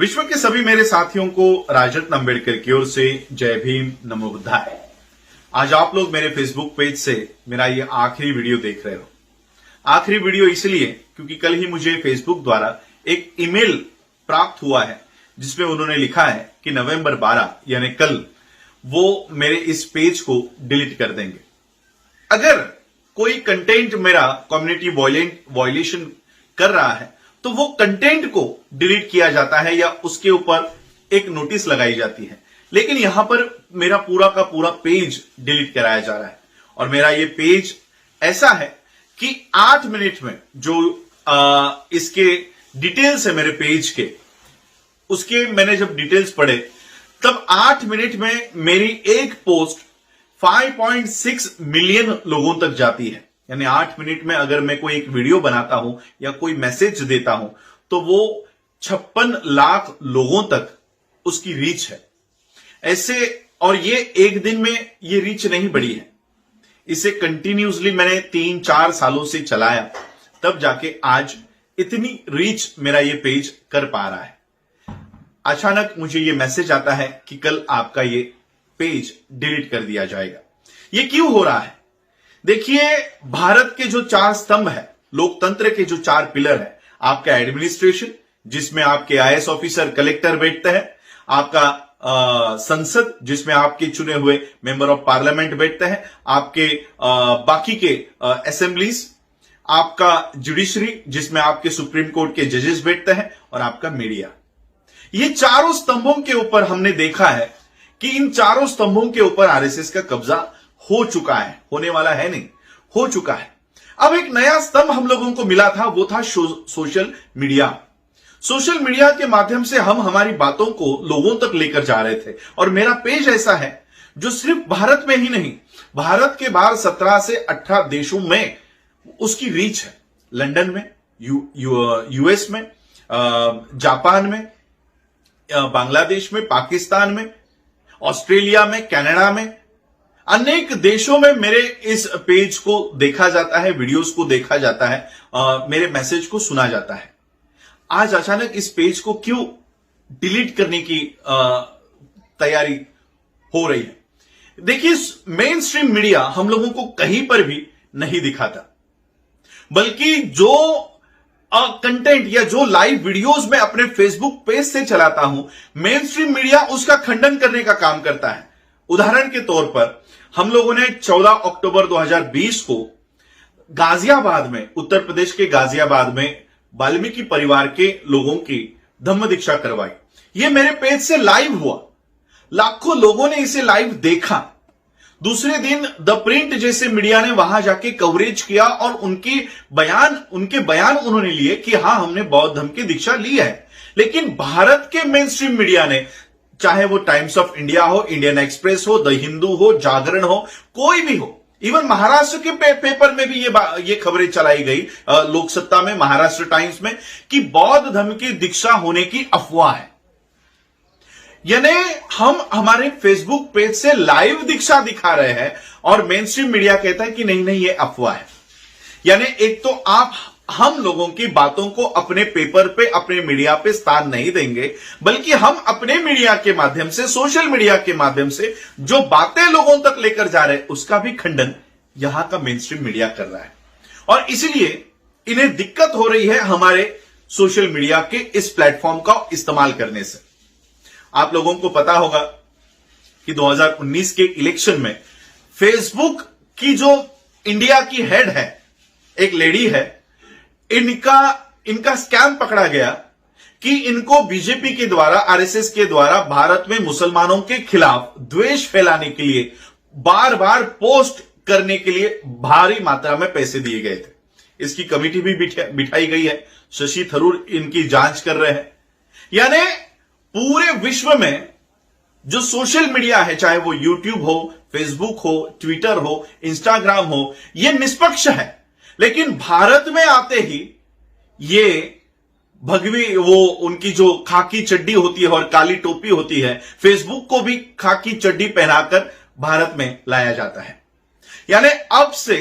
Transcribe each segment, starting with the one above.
विश्व के सभी मेरे साथियों को राजरत्न अंबेडकर की ओर से जय भीम, नमो बुद्धाय। आज आप लोग मेरे फेसबुक पेज से मेरा ये आखिरी वीडियो देख रहे हो। आखिरी वीडियो इसलिए क्योंकि कल ही मुझे फेसबुक द्वारा एक ईमेल प्राप्त हुआ है जिसमें उन्होंने लिखा है कि नवंबर 12 यानी कल वो मेरे इस पेज को डिलीट कर देंगे। अगर कोई कंटेंट मेरा कम्युनिटी वायलेशन कर रहा है तो वो कंटेंट को डिलीट किया जाता है या उसके ऊपर एक नोटिस लगाई जाती है, लेकिन यहां पर मेरा पूरा का पूरा पेज डिलीट कराया जा रहा है। और मेरा ये पेज ऐसा है कि 8 मिनट में जो इसके डिटेल्स है मेरे पेज के, उसके मैंने जब डिटेल्स पढ़े तब 8 मिनट में मेरी एक पोस्ट 5.6 मिलियन लोगों तक जाती है। यानी 8 मिनट में अगर मैं कोई एक वीडियो बनाता हूं या कोई मैसेज देता हूं तो वो 56 लाख लोगों तक उसकी रीच है। ऐसे और ये एक दिन में ये रीच नहीं बढ़ी है, इसे कंटिन्यूसली मैंने 3-4 सालों से चलाया, तब जाके आज इतनी रीच मेरा ये पेज कर पा रहा है। अचानक मुझे ये मैसेज आता है कि कल आपका ये पेज डिलीट कर दिया जाएगा। ये क्यों हो रहा है? देखिए, भारत के जो 4 स्तंभ है, लोकतंत्र के जो 4 पिलर है, आपका एडमिनिस्ट्रेशन जिसमें आपके आईएएस ऑफिसर, कलेक्टर बैठते हैं, आपका संसद जिसमें आपके चुने हुए मेंबर ऑफ पार्लियामेंट बैठते हैं, आपके बाकी के असेंबलीज, आपका जुडिशरी जिसमें आपके सुप्रीम कोर्ट के जजेस बैठते हैं, और आपका मीडिया। ये चारों स्तंभों के ऊपर हमने देखा है कि इन चारों स्तंभों के ऊपर आरएसएस का कब्जा हो चुका है, होने वाला है नहीं, हो चुका है। अब एक नया स्तंभ हम लोगों को मिला था, वो था सोशल मीडिया। सोशल मीडिया के माध्यम से हम हमारी बातों को लोगों तक लेकर जा रहे थे। और मेरा पेज ऐसा है जो सिर्फ भारत में ही नहीं, भारत के बाहर 17 से 18 देशों में उसकी रीच है। लंदन में, यूएस में, जापान में, बांग्लादेश में, पाकिस्तान में, ऑस्ट्रेलिया में, कनाडा में, अनेक देशों में मेरे इस पेज को देखा जाता है, वीडियोस को देखा जाता है, मेरे मैसेज को सुना जाता है। आज अचानक इस पेज को क्यों डिलीट करने की तैयारी हो रही है? देखिए, मेन स्ट्रीम मीडिया हम लोगों को कहीं पर भी नहीं दिखाता, बल्कि जो कंटेंट या जो लाइव वीडियोस मैं अपने फेसबुक पेज से चलाता हूं, मेन स्ट्रीम मीडिया उसका खंडन करने का काम करता है। उदाहरण के तौर पर हम लोगों ने 14 अक्टूबर 2020 को गाजियाबाद में, उत्तर प्रदेश के गाजियाबाद में वाल्मीकि परिवार के लोगों की धम्म दीक्षा करवाई। यह मेरे पेज से लाइव हुआ, लाखों लोगों ने इसे लाइव देखा। दूसरे दिन द प्रिंट जैसे मीडिया ने वहां जाके कवरेज किया और उनके बयान उन्होंने लिए कि हां, हमने बौद्ध धर्म की दीक्षा ली है। लेकिन भारत के मेन स्ट्रीम मीडिया ने, चाहे वो टाइम्स ऑफ इंडिया हो, इंडियन एक्सप्रेस हो, द हिंदू हो, जागरण हो, कोई भी हो, इवन महाराष्ट्र के पेपर में भी ये खबरें चलाई गई, लोकसत्ता में, महाराष्ट्र टाइम्स में, कि बौद्ध धर्म की दीक्षा होने की अफवाह है। यानी हम हमारे फेसबुक पेज से लाइव दीक्षा दिखा रहे हैं और मेन स्ट्रीम मीडिया कहता है कि नहीं नहीं, ये अफवाह है। यानी एक तो आप हम लोगों की बातों को अपने पेपर पे, अपने मीडिया पे स्थान नहीं देंगे, बल्कि हम अपने मीडिया के माध्यम से, सोशल मीडिया के माध्यम से जो बातें लोगों तक लेकर जा रहे हैं, उसका भी खंडन यहां का मेन स्ट्रीम मीडिया कर रहा है। और इसलिए इन्हें दिक्कत हो रही है हमारे सोशल मीडिया के इस प्लेटफॉर्म का इस्तेमाल करने से। आप लोगों को पता होगा कि 2019 के इलेक्शन में फेसबुक की जो इंडिया की हेड है, एक लेडी है, इनका स्कैम पकड़ा गया कि इनको बीजेपी के द्वारा, आरएसएस के द्वारा भारत में मुसलमानों के खिलाफ द्वेष फैलाने के लिए, बार बार पोस्ट करने के लिए भारी मात्रा में पैसे दिए गए थे। इसकी कमेटी भी बिठाई गई है, शशि थरूर इनकी जांच कर रहे हैं। यानी पूरे विश्व में जो सोशल मीडिया है, चाहे वो यूट्यूब हो, फेसबुक हो, ट्विटर हो, इंस्टाग्राम हो, ये निष्पक्ष है। लेकिन भारत में आते ही ये भगवी, वो उनकी जो खाकी चड्डी होती है और काली टोपी होती है, फेसबुक को भी खाकी चड्डी पहनाकर भारत में लाया जाता है। यानी अब से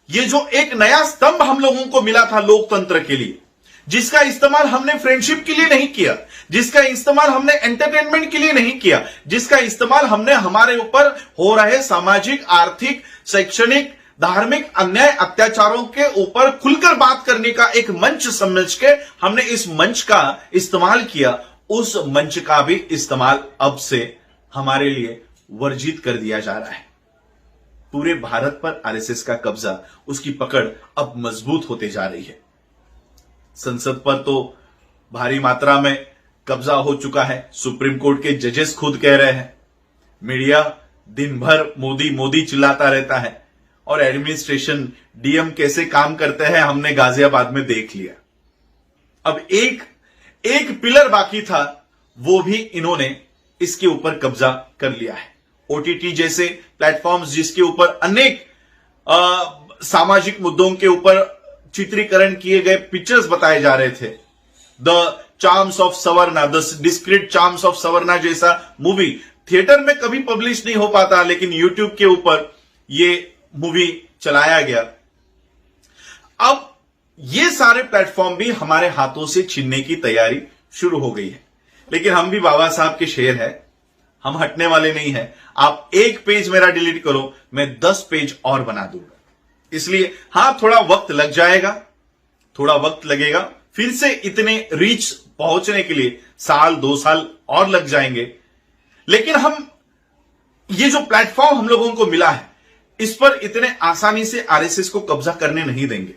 ये जो एक नया स्तंभ हम लोगों को मिला था लोकतंत्र के लिए, जिसका इस्तेमाल हमने फ्रेंडशिप के लिए नहीं किया, जिसका इस्तेमाल हमने एंटरटेनमेंट के लिए नहीं किया, जिसका इस्तेमाल हमने हमारे ऊपर हो रहे सामाजिक, आर्थिक, शैक्षणिक, धार्मिक अन्याय अत्याचारों के ऊपर खुलकर बात करने का एक मंच समझ के हमने इस मंच का इस्तेमाल किया, उस मंच का भी इस्तेमाल अब से हमारे लिए वर्जित कर दिया जा रहा है। पूरे भारत पर आरएसएस का कब्जा, उसकी पकड़ अब मजबूत होते जा रही है। संसद पर तो भारी मात्रा में कब्जा हो चुका है, सुप्रीम कोर्ट के जजेस खुद कह रहे हैं। मीडिया दिन भर मोदी मोदी चिल्लाता रहता है और एडमिनिस्ट्रेशन, डीएम कैसे काम करते हैं हमने गाजियाबाद में देख लिया। अब एक पिलर बाकी था, वो भी इन्होंने इसके ऊपर कब्जा कर लिया है। ओटीटी जैसे प्लेटफॉर्म्स जिसके ऊपर अनेक सामाजिक मुद्दों के ऊपर चित्रीकरण किए गए पिक्चर्स बताए जा रहे थे, the charms of savarna, the discreet charms of savarna जैसा मूवी थिएटर में कभी पब्लिश नहीं हो पाता, लेकिन यूट्यूब के ऊपर ये मूवी चलाया गया। अब ये सारे प्लेटफॉर्म भी हमारे हाथों से छीनने की तैयारी शुरू हो गई है, लेकिन हम भी बाबा साहब के शेर हैं, हम हटने वाले नहीं हैं। आप एक पेज मेरा डिलीट करो, मैं 10 पेज और बना दूंगा। इसलिए हां, थोड़ा वक्त लग जाएगा, थोड़ा वक्त लगेगा, फिर से इतने रीच पहुंचने के लिए 1-2 साल और लग जाएंगे, लेकिन हम ये जो प्लेटफॉर्म हम लोगों को मिला है, इस पर इतने आसानी से आरएसएस को कब्जा करने नहीं देंगे,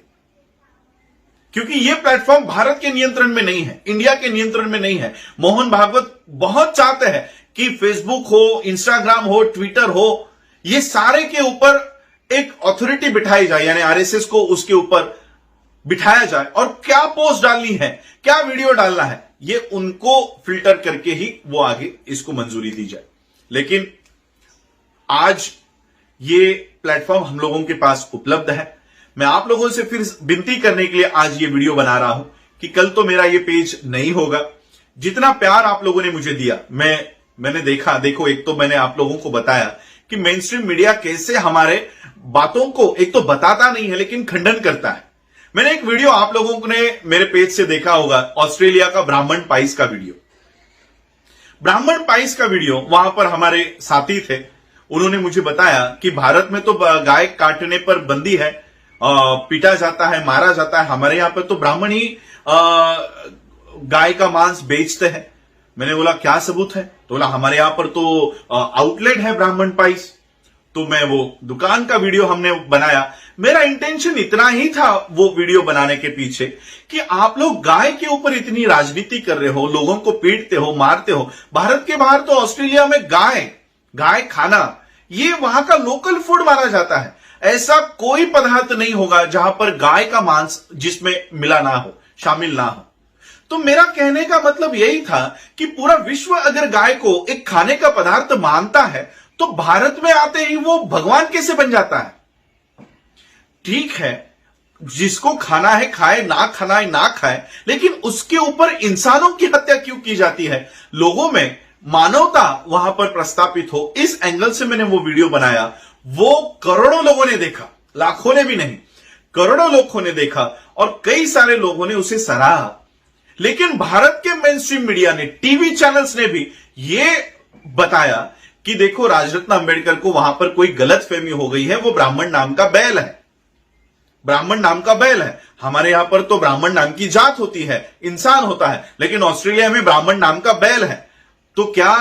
क्योंकि यह प्लेटफॉर्म भारत के नियंत्रण में नहीं है, इंडिया के नियंत्रण में नहीं है। मोहन भागवत बहुत चाहते हैं कि फेसबुक हो, इंस्टाग्राम हो, ट्विटर हो, ये सारे के ऊपर एक अथॉरिटी बिठाई जाए, यानी आरएसएस को उसके ऊपर बिठाया जाए और क्या पोस्ट डालनी है, क्या वीडियो डालना है, ये उनको फिल्टर करके ही वो आगे इसको मंजूरी दी जाए। लेकिन आज ये प्लेटफॉर्म हम लोगों के पास उपलब्ध है। मैं आप लोगों से फिर विनती करने के लिए आज ये वीडियो बना रहा हूं कि कल तो मेरा ये पेज नहीं होगा। जितना प्यार आप लोगों ने मुझे दिया, मैंने देखो, एक तो मैंने आप लोगों को बताया कि मेन स्ट्रीम मीडिया कैसे हमारे बातों को एक तो बताता नहीं है लेकिन खंडन करता है। मैंने एक वीडियो आप लोगों ने मेरे पेज से देखा होगा, ऑस्ट्रेलिया का ब्राह्मण पाइस का वीडियो। ब्राह्मण पाइस का वीडियो, वहां पर हमारे साथी थे, उन्होंने मुझे बताया कि भारत में तो गाय काटने पर बंदी है, पीटा जाता है, मारा जाता है, हमारे यहां पर तो ब्राह्मण ही गाय का मांस बेचते हैं। मैंने बोला क्या सबूत है? तो बोला हमारे यहां पर तो आउटलेट है ब्राह्मण पाइस। तो मैं वो दुकान का वीडियो हमने बनाया। मेरा इंटेंशन इतना ही था वो वीडियो बनाने के पीछे कि आप लोग गाय के ऊपर इतनी राजनीति कर रहे हो, लोगों को पीटते हो, मारते हो। भारत के बाहर तो ऑस्ट्रेलिया में गाय खाना ये वहां का लोकल फूड माना जाता है। ऐसा कोई पदार्थ नहीं होगा जहां पर गाय का मांस जिसमें मिला ना हो, शामिल ना हो। तो मेरा कहने का मतलब यही था कि पूरा विश्व अगर गाय को एक खाने का पदार्थ मानता है तो भारत में आते ही वो भगवान कैसे बन जाता है? ठीक है, जिसको खाना है खाए, ना खाना है ना खाए, लेकिन उसके ऊपर इंसानों की हत्या क्यों की जाती है? लोगों में मानवता वहां पर प्रस्तापित हो, इस एंगल से मैंने वो वीडियो बनाया। वो करोड़ों लोगों ने देखा, लाखों ने भी नहीं, करोड़ों लोगों ने देखा और कई सारे लोगों ने उसे सराहा। लेकिन भारत के मेन स्ट्रीम मीडिया ने, टीवी चैनल्स ने भी ये बताया कि देखो राजरत्न अंबेडकर को वहां पर कोई गलतफहमी हो गई है, वो ब्राह्मण नाम का बैल है, ब्राह्मण नाम का बैल है। हमारे यहां पर तो ब्राह्मण नाम की जात होती है, इंसान होता है, लेकिन ऑस्ट्रेलिया में ब्राह्मण नाम का बैल है। तो क्या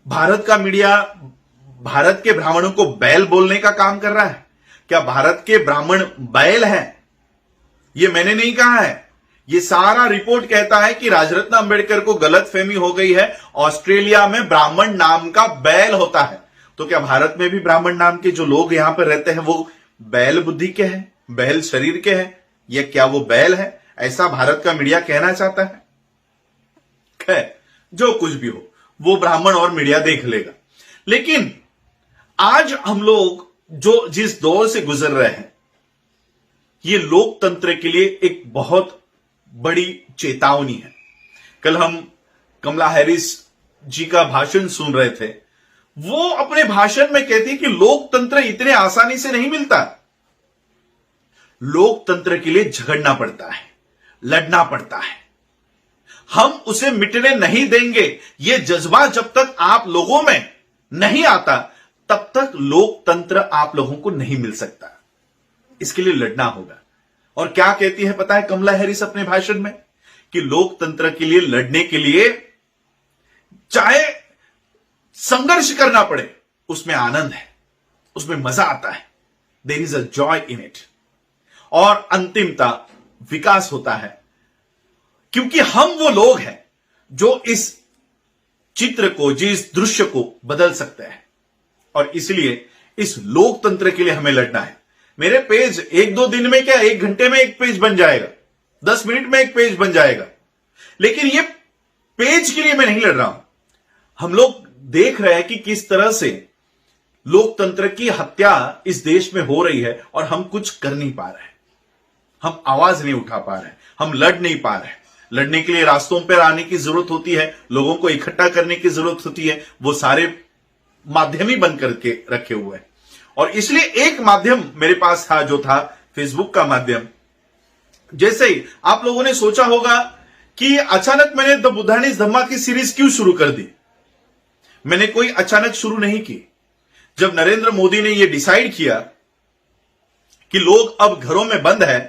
भारत का मीडिया भारत के ब्राह्मणों को बैल बोलने का काम कर रहा है? क्या भारत के ब्राह्मण बैल हैं? ये मैंने नहीं कहा है, ये सारा रिपोर्ट कहता है कि राजरत्न अंबेडकर को गलतफहमी हो गई है, ऑस्ट्रेलिया में ब्राह्मण नाम का बैल होता है। तो क्या भारत में भी ब्राह्मण नाम के जो लोग यहां पर रहते हैं वो बैल बुद्धि के हैं, बैल शरीर के हैं, या क्या वो बैल है? ऐसा भारत का मीडिया कहना चाहता है? खैर, जो कुछ भी हो वो ब्राह्मण और मीडिया देख लेगा। लेकिन आज हम लोग जो जिस दौर से गुजर रहे हैं, ये लोकतंत्र के लिए एक बहुत बड़ी चेतावनी है। कल हम कमला हैरिस जी का भाषण सुन रहे थे। वो अपने भाषण में कहती कि लोकतंत्र इतने आसानी से नहीं मिलता, लोकतंत्र के लिए झगड़ना पड़ता है, लड़ना पड़ता है। हम उसे मिटने नहीं देंगे। यह जज्बा जब तक आप लोगों में नहीं आता तब तक लोकतंत्र आप लोगों को नहीं मिल सकता। इसके लिए लड़ना होगा। और क्या कहती है पता है कमला हैरिस अपने भाषण में, कि लोकतंत्र के लिए लड़ने के लिए चाहे संघर्ष करना पड़े, उसमें आनंद है, उसमें मजा आता है। There is a joy in it. और अंतिमता विकास होता है, क्योंकि हम वो लोग हैं जो इस चित्र को, जिस दृश्य को बदल सकते हैं। और इसलिए इस लोकतंत्र के लिए हमें लड़ना है। मेरे पेज 1-2 दिन में क्या 1 घंटे में एक पेज बन जाएगा, 10 मिनट में एक पेज बन जाएगा, लेकिन ये पेज के लिए मैं नहीं लड़ रहा हूं। हम लोग देख रहे हैं कि किस तरह से लोकतंत्र की हत्या इस देश में हो रही है और हम कुछ कर नहीं पा रहे हैं। हम आवाज नहीं उठा पा रहे हैं, हम लड़ नहीं पा रहे हैं। लड़ने के लिए रास्तों पर आने की जरूरत होती है, लोगों को इकट्ठा करने की जरूरत होती है। वो सारे माध्यम ही बंद करके रखे हुए हैं। और इसलिए एक माध्यम मेरे पास था, जो था फेसबुक का माध्यम। जैसे ही आप लोगों ने सोचा होगा कि अचानक मैंने द बुद्धानीज धम्मा की सीरीज क्यों शुरू कर दी। मैंने कोई अचानक शुरू नहीं की। जब नरेंद्र मोदी ने यह डिसाइड किया कि लोग अब घरों में बंद है,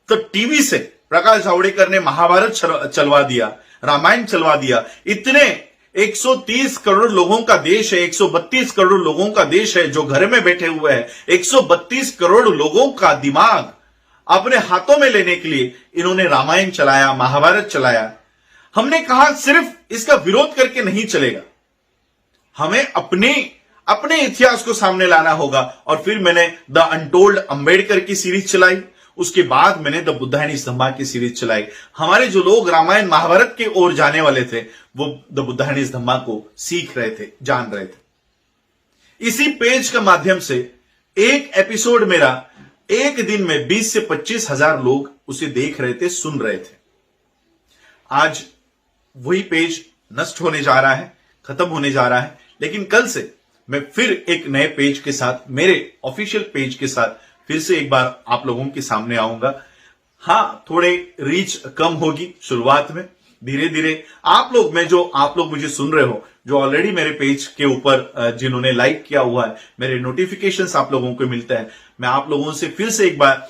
तो टीवी से प्रकाश जावड़ेकर ने महाभारत चलवा दिया, रामायण चलवा दिया। इतने 130 करोड़ लोगों का देश है, 132 करोड़ लोगों का देश है जो घर में बैठे हुए हैं। 132 करोड़ लोगों का दिमाग अपने हाथों में लेने के लिए इन्होंने रामायण चलाया, महाभारत चलाया। हमने कहा सिर्फ इसका विरोध करके नहीं चलेगा, हमें अपने इतिहास को सामने लाना होगा। और फिर मैंने द अनटोल्ड अंबेडकर की सीरीज चलाई। उसके बाद मैंने द बुद्धानीज धम्मा की सीरीज चलाई। हमारे जो लोग रामायण महाभारत की ओर जाने वाले थे, वो द बुद्धानीज धम्मा को सीख रहे थे, जान रहे थे। इसी पेज के माध्यम से एक एपिसोड मेरा एक दिन में 20 से 25 हजार लोग उसे देख रहे थे, सुन रहे थे। आज वही पेज नष्ट होने जा रहा है, खत्म होने जा रहा है। लेकिन कल से मैं फिर एक नए पेज के साथ, मेरे ऑफिशियल पेज के साथ फिर से एक बार आप लोगों के सामने आऊंगा। हां, थोड़े रीच कम होगी शुरुआत में, धीरे धीरे आप लोग मुझे सुन रहे हो, जो ऑलरेडी मेरे पेज के ऊपर जिन्होंने लाइक किया हुआ है, मेरे नोटिफिकेशंस आप लोगों को मिलते हैं। मैं आप लोगों से फिर से एक बार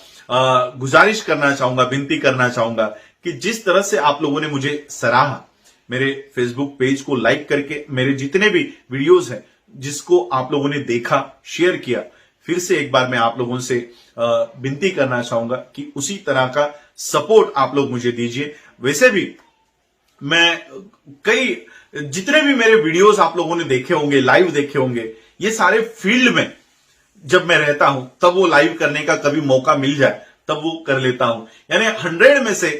गुजारिश करना चाहूंगा, विनती करना चाहूंगा कि जिस तरह से आप लोगों ने मुझे सराहा, मेरे फेसबुक पेज को लाइक करके, मेरे जितने भी वीडियोस हैं जिसको आप लोगों ने देखा, शेयर किया, फिर से एक बार मैं आप लोगों से विनती करना चाहूंगा कि उसी तरह का सपोर्ट आप लोग मुझे दीजिए। वैसे भी मैं जितने भी मेरे वीडियोस आप लोगों ने देखे होंगे, लाइव देखे होंगे, ये सारे फील्ड में जब मैं रहता हूं तब वो लाइव करने का कभी मौका मिल जाए तब वो कर लेता हूं। यानी 100 में से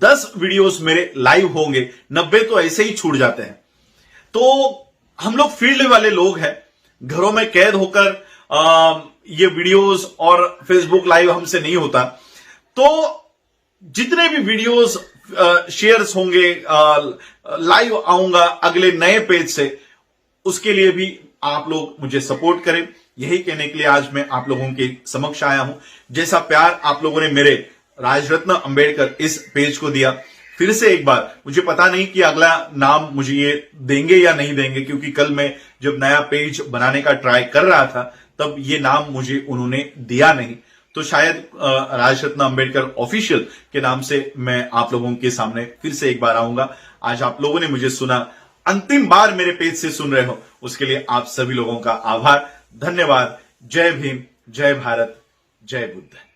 10 वीडियोस मेरे लाइव होंगे, 90 तो ऐसे ही छूट जाते हैं। तो हम लोग फील्ड वाले लोग हैं, घरों में कैद होकर ये वीडियोस और फेसबुक लाइव हमसे नहीं होता। तो जितने भी वीडियोस शेयर्स होंगे, लाइव आऊंगा अगले नए पेज से, उसके लिए भी आप लोग मुझे सपोर्ट करें। यही कहने के लिए आज मैं आप लोगों के समक्ष आया हूं। जैसा प्यार आप लोगों ने मेरे राजरत्न अंबेडकर इस पेज को दिया, फिर से एक बार, मुझे पता नहीं कि अगला नाम मुझे ये देंगे या नहीं देंगे, क्योंकि कल मैं जब नया पेज बनाने का ट्राई कर रहा था तब ये नाम मुझे उन्होंने दिया नहीं। तो शायद राजरत्न अंबेडकर ऑफिशियल के नाम से मैं आप लोगों के सामने फिर से एक बार आऊंगा। आज आप लोगों ने मुझे सुना, अंतिम बार मेरे पेज से सुन रहे हो, उसके लिए आप सभी लोगों का आभार, धन्यवाद। जय भीम, जय भारत, जय बुद्ध।